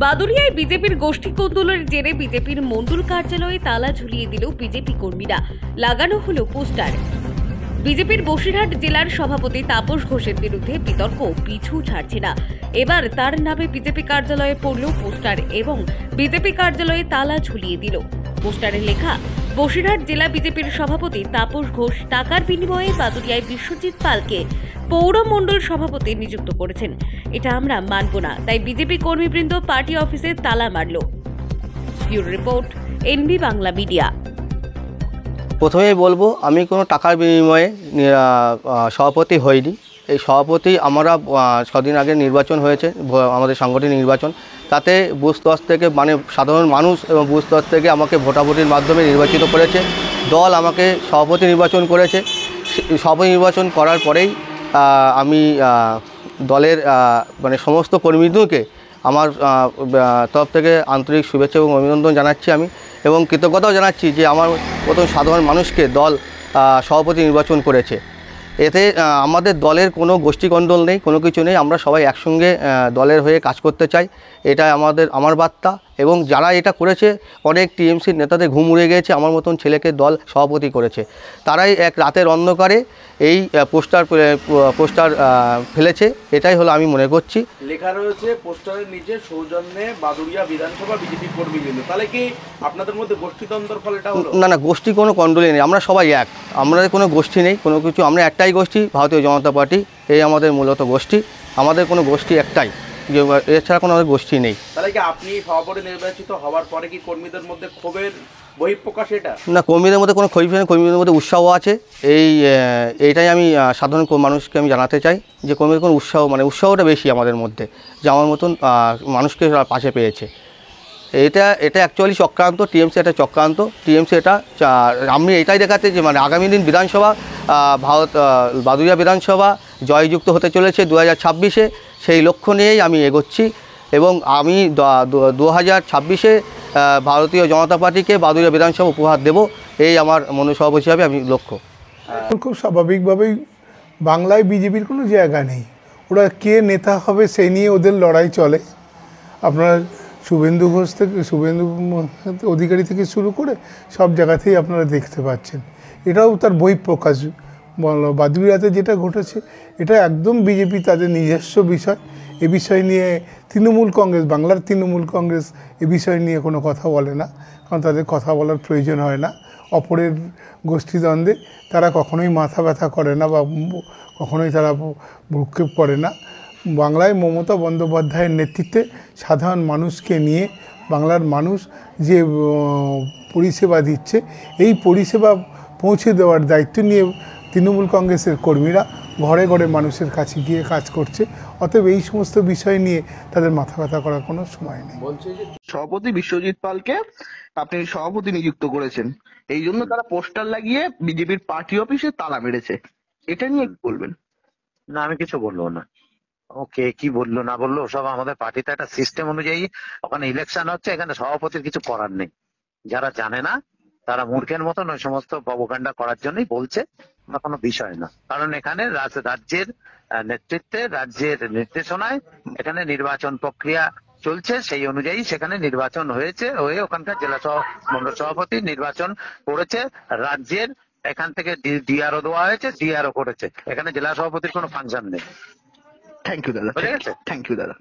বাদুড়িয়ায় বিজেপির গোষ্ঠী কোন্দলের জেরে বিজেপির মণ্ডল কার্যালয়ে তালা ঝুলিয়ে দিল বিজেপি কর্মীরা। লাগানো হলো পোস্টার। বিজেপির বসিরহাট জেলার সভাপতি তাপস ঘোষের বিরুদ্ধে বিতর্ক পিছু ছাড়ছে না। এবার তার নামে বিজেপি কার্যালয়ে পড়ল পোস্টার এবং বিজেপি কার্যালয়ে তালা ঝুলিয়ে দিল। পোস্টারে লেখা, বসিরহাট জেলা বিজেপির সভাপতি তাপস ঘোষ টাকার বিনিময়ে বাদুড়িয়ায় বিশ্বজিৎ পালকে পৌরমণ্ডল সভাপতি নিযুক্ত করেছেন। এটা আমরা মানব না, তাই বিজেপি কর্মীবৃন্দ পার্টি অফিসে তালা মারল। Bureau report, NB Bangla media. প্রথমেই বলবো, আমি কোনো টাকার বিনিময়ে সভাপতি হইনি। এই সভাপতি আমরা ছদিন আগে নির্বাচন হয়েছে, আমাদের সাংগঠনিক নির্বাচন। তাতে বুথ স্তর থেকে মানে সাধারণ মানুষ এবং বুথ স্তর থেকে আমাকে ভোটাভুটির মাধ্যমে নির্বাচিত করেছে। দল আমাকে সভাপতি নির্বাচন করেছে। সভাপতি নির্বাচন করার পরেই আমি দলের মানে সমস্ত কর্মীদেরকে আমার তরফ থেকে আন্তরিক শুভেচ্ছা এবং অভিনন্দন জানাচ্ছি আমি, এবং কৃতজ্ঞতাও জানাচ্ছি যে আমার মতন সাধারণ মানুষকে দল সভাপতি নির্বাচন করেছে। এতে আমাদের দলের কোনো গোষ্ঠীকন্দল নেই, কোনো কিছু নেই। আমরা সবাই একসঙ্গে দলের হয়ে কাজ করতে চাই, এটা আমার বার্তা। এবং যারা এটা করেছে, অনেক টিএমসির নেতাদের ঘুম উড়ে গিয়েছে, আমার মতন ছেলেকে দল সভাপতি করেছে। তারাই এক রাতের অন্ধকারে এই পোস্টার ফেলেছে, এটাই হলো আমি মনে করছি। লেখা রয়েছে পোস্টারের নিচে সৌজন্যে বাদুড়িয়া বিধানসভা বিজেপি কর্মীবৃন্দ। তাহলে কি আপনাদের মধ্যে গোষ্ঠীদ্বন্দ্বের ফলে এটা হলো? না, গোষ্ঠী কোনো কন্ট্রোলই নেই। আমরা সবাই এক, আমাদের কোনো গোষ্ঠী নেই, কোনো কিছু। আমরা একটাই গোষ্ঠী, ভারতীয় জনতা পার্টি। এই আমাদের মূলত গোষ্ঠী। আমাদের কোনো গোষ্ঠী একটাই, এছাড়া কোনো আমাদের গোষ্ঠী নেই। তাহলে কি আপনি সভাপতি নির্বাচিত হওয়ার পরে কি কর্মীদের মধ্যে ক্ষোভের বহিঃপ্রকাশ এটা? না, কর্মীদের মধ্যে কোনো ক্ষোভ নেই, কর্মীদের মধ্যে উৎসাহ আছে। এইটাই আমি সাধারণ মানুষকে আমি জানাতে চাই যে কর্মীদের কোনো উৎসাহটা বেশি আমাদের মধ্যে, যে আমার মতন মানুষকে পাশে পেয়েছে। এটা অ্যাকচুয়ালি চক্রান্ত, টিএমসি এটা চক্রান্ত। টিএমসি এটা আমি এটাই দেখাতে যে মানে আগামী দিন বিধানসভা বাদুড়িয়া বিধানসভা জয়যুক্ত হতে চলেছে 2026-এ। সেই লক্ষ্য নিয়েই আমি এগোচ্ছি, এবং আমি 2026-এ ভারতীয় জনতা পার্টিকে বাদুড়িয়া বিধানসভা উপহার দেব, এই আমার মনোসভাপতি হিসাবে আমি লক্ষ্য। খুব স্বাভাবিকভাবেই বাংলায় বিজেপির কোনো জায়গা নেই। ওরা কে নেতা হবে সেই নিয়ে ওদের লড়াই চলে। আপনার শুভেন্দু ঘোষ থেকে শুভেন্দু অধিকারী থেকে শুরু করে সব জায়গাতেই আপনারা দেখতে পাচ্ছেন। এটাও তার বহিঃপ্রকাশ। বাদুড়িয়াতে যেটা ঘটেছে এটা একদম বিজেপি তাদের নিজস্ব বিষয়। এ বিষয় নিয়ে তৃণমূল কংগ্রেস, বাংলার তৃণমূল কংগ্রেস এ বিষয় নিয়ে কোনো কথা বলে না, কারণ তাদের কথা বলার প্রয়োজন হয় না। অপরের গোষ্ঠীদ্বন্দ্বে তারা কখনোই মাথা ব্যথা করে না বা কখনোই তারা ভ্রুক্ষেপ করে না। বাংলায় মমতা বন্দ্যোপাধ্যায়ের নেতৃত্বে সাধারণ মানুষকে নিয়ে বাংলার মানুষ যে পরিষেবা দিচ্ছে, এই পরিষেবা পৌঁছে দেওয়ার দায়িত্ব নিয়ে তৃণমূল কংগ্রেসের কর্মীরা ঘরে ঘরে মানুষের কাছে গিয়ে কাজ করছে। অতএব এই সমস্ত বিষয় নিয়ে তাদের মাথা ব্যথা করার কোনো সময় নেই। বলছে যে সভাপতি বিশ্বজিৎ পালকে আপনি সভাপতি নিযুক্ত করেছেন, এই জন্য তারা পোস্টার লাগিয়ে বিজেপির পার্টি অফিসে তালা মেরেছে। এটা নিয়ে কি বলবেন? না, আমি কিছু বলবো না। ওকে কি বললো না বললো সব আমাদের পার্টিতে একটা সিস্টেম অনুযায়ী ওখানে ইলেকশন হচ্ছে, এখানে সভাপতির কিছু করার নেই। যারা জানে না তারা মূর্খের মতন ওই সমস্ত প্রপাগান্ডা করার জন্যই বলছে, বা কোনো বিষয় না। কারণ এখানে রাজ্যের নেতৃত্বে, রাজ্যের নির্দেশনায় এখানে নির্বাচন প্রক্রিয়া চলছে, সেই অনুযায়ী সেখানে নির্বাচন হয়ে ওখানকার জেলা মন্ডল সভাপতি নির্বাচন করেছে। রাজ্যের এখান থেকে ডিআরও দেওয়া হয়েছে, ডিআরও করেছে। এখানে জেলা সভাপতির কোনো ফাংশন নেই। থ্যাংক ইউ দাদা। বুঝে গেছে? থ্যাংক ইউ দাদা।